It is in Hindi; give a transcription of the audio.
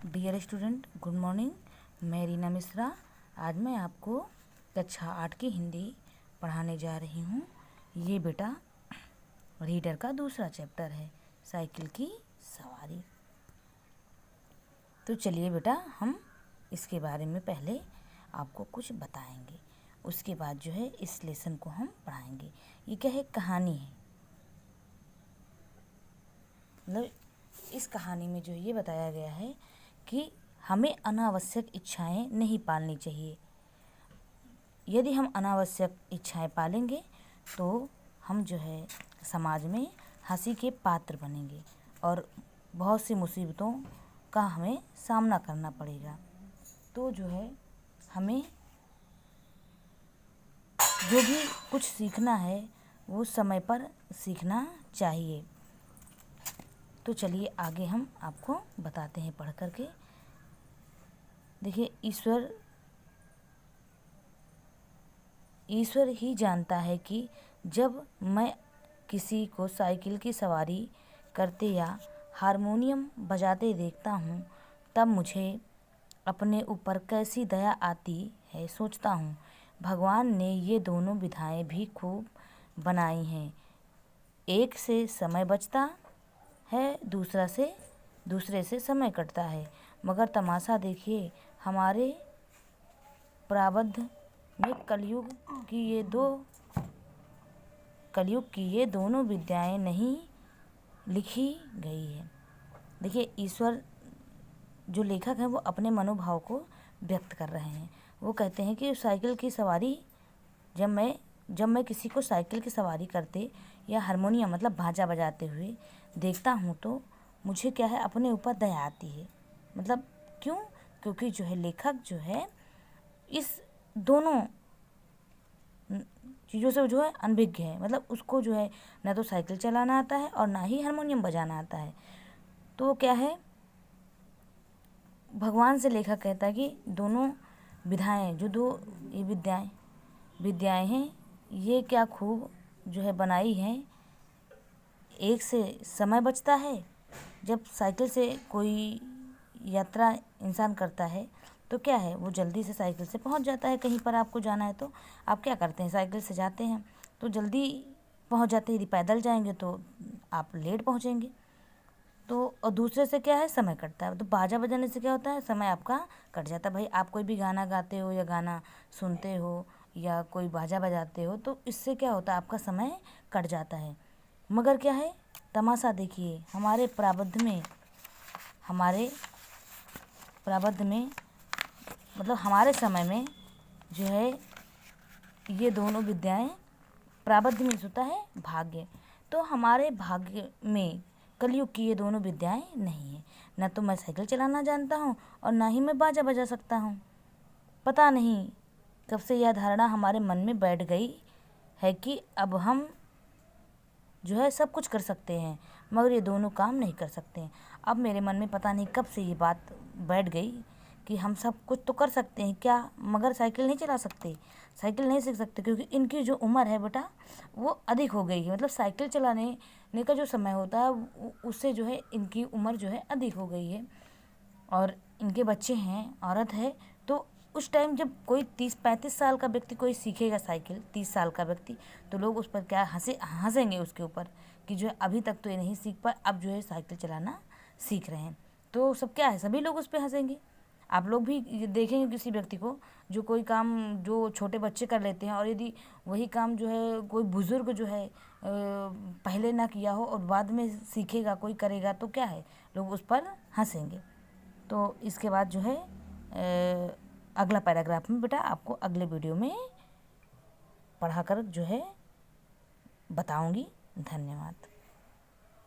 Dear student, good morning. मैं रीना मिश्रा। आज मैं आपको कक्षा 8 की हिंदी पढ़ाने जा रही हूँ। ये बेटा रीडर का दूसरा चैप्टर है, साइकिल की सवारी। तो चलिए बेटा, हम इसके बारे में पहले आपको कुछ बताएंगे, उसके बाद जो है इस लेसन को हम पढ़ाएंगे। ये क्या है? कहानी है। मतलब इस कहानी में जो ये बताया गया है कि हमें अनावश्यक इच्छाएं नहीं पालनी चाहिए। यदि हम अनावश्यक इच्छाएं पालेंगे तो हम जो है समाज में हंसी के पात्र बनेंगे और बहुत सी मुसीबतों का हमें सामना करना पड़ेगा। तो जो है हमें जो भी कुछ सीखना है वो समय पर सीखना चाहिए। तो चलिए आगे हम आपको बताते हैं पढ़ करके। देखिए, ईश्वर ही जानता है कि जब मैं किसी को साइकिल की सवारी करते या हारमोनियम बजाते देखता हूँ तब मुझे अपने ऊपर कैसी दया आती है। सोचता हूँ भगवान ने ये दोनों विधाएं भी खूब बनाई हैं। एक से समय बचता है, दूसरे से समय कटता है। मगर तमाशा देखिए, हमारे प्रारब्ध में कलयुग की ये दोनों विद्याएं नहीं लिखी गई है। देखिए, ईश्वर जो लेखक हैं वो अपने मनोभाव को व्यक्त कर रहे हैं। वो कहते हैं कि साइकिल की सवारी जब मैं किसी को साइकिल की सवारी करते या हारमोनियम मतलब भांजा बजाते हुए देखता हूँ तो मुझे क्या है, अपने ऊपर दया आती है। मतलब क्यों? क्योंकि जो है लेखक जो है इस दोनों चीज़ों से जो है अनभिज्ञ है। मतलब उसको जो है ना तो साइकिल चलाना आता है और ना ही हारमोनियम बजाना आता है। तो क्या है, भगवान से लेखक कहता है कि दोनों विधाएं जो दो ये विद्याएं हैं, ये क्या खूब जो है बनाई हैं। एक से समय बचता है। जब साइकिल से कोई यात्रा इंसान करता है तो क्या है, वो जल्दी से साइकिल से पहुंच जाता है। कहीं पर आपको जाना है तो आप क्या करते हैं, साइकिल से जाते हैं तो जल्दी पहुंच जाते हैं। यदि पैदल जाएंगे तो आप लेट पहुंचेंगे। तो और दूसरे से क्या है, समय कटता है। तो बाजा बजाने से क्या होता है, समय आपका कट जाता है। भाई आप कोई भी गाना गाते हो या गाना सुनते हो या कोई बाजा बजाते हो तो इससे क्या होता है, आपका समय कट जाता है। मगर क्या है, तमाशा देखिए, हमारे प्रारब्ध में मतलब हमारे समय में जो है ये दोनों विद्याएं, प्रारब्ध में होता है भाग्य। तो हमारे भाग्य में कलयुग की ये दोनों विद्याएं नहीं है। ना तो मैं साइकिल चलाना जानता हूँ और ना ही मैं बाजा बजा सकता हूँ। पता नहीं कब से यह धारणा हमारे मन में बैठ गई है कि अब हम जो है सब कुछ कर सकते हैं मगर ये दोनों काम नहीं कर सकते हैं। अब मेरे मन में पता नहीं कब से ये बात बैठ गई कि हम सब कुछ तो कर सकते हैं क्या, मगर साइकिल नहीं चला सकते, साइकिल नहीं सीख सकते, क्योंकि इनकी जो उम्र है बेटा वो अधिक हो गई है। मतलब साइकिल चलाने का जो समय होता है उससे जो है इनकी उम्र जो है अधिक हो गई है और इनके बच्चे हैं, औरत है। तो उस टाइम जब कोई 30-35 साल का व्यक्ति कोई सीखेगा साइकिल, 30 साल का व्यक्ति, तो लोग उस पर क्या हंसेंगे उसके ऊपर कि जो है अभी तक तो ये नहीं सीख पाए, अब जो है साइकिल चलाना सीख रहे हैं। तो सब क्या है, सभी लोग उस पर हंसेंगे। आप लोग भी देखेंगे किसी व्यक्ति को जो कोई काम जो छोटे बच्चे कर लेते हैं और यदि वही काम जो है कोई बुज़ुर्ग जो है पहले ना किया हो और बाद में सीखेगा कोई करेगा तो क्या है, लोग उस पर हंसेंगे। तो इसके बाद जो है अगला पैराग्राफ में बेटा आपको अगले वीडियो में पढ़ाकर जो है बताऊंगी। धन्यवाद।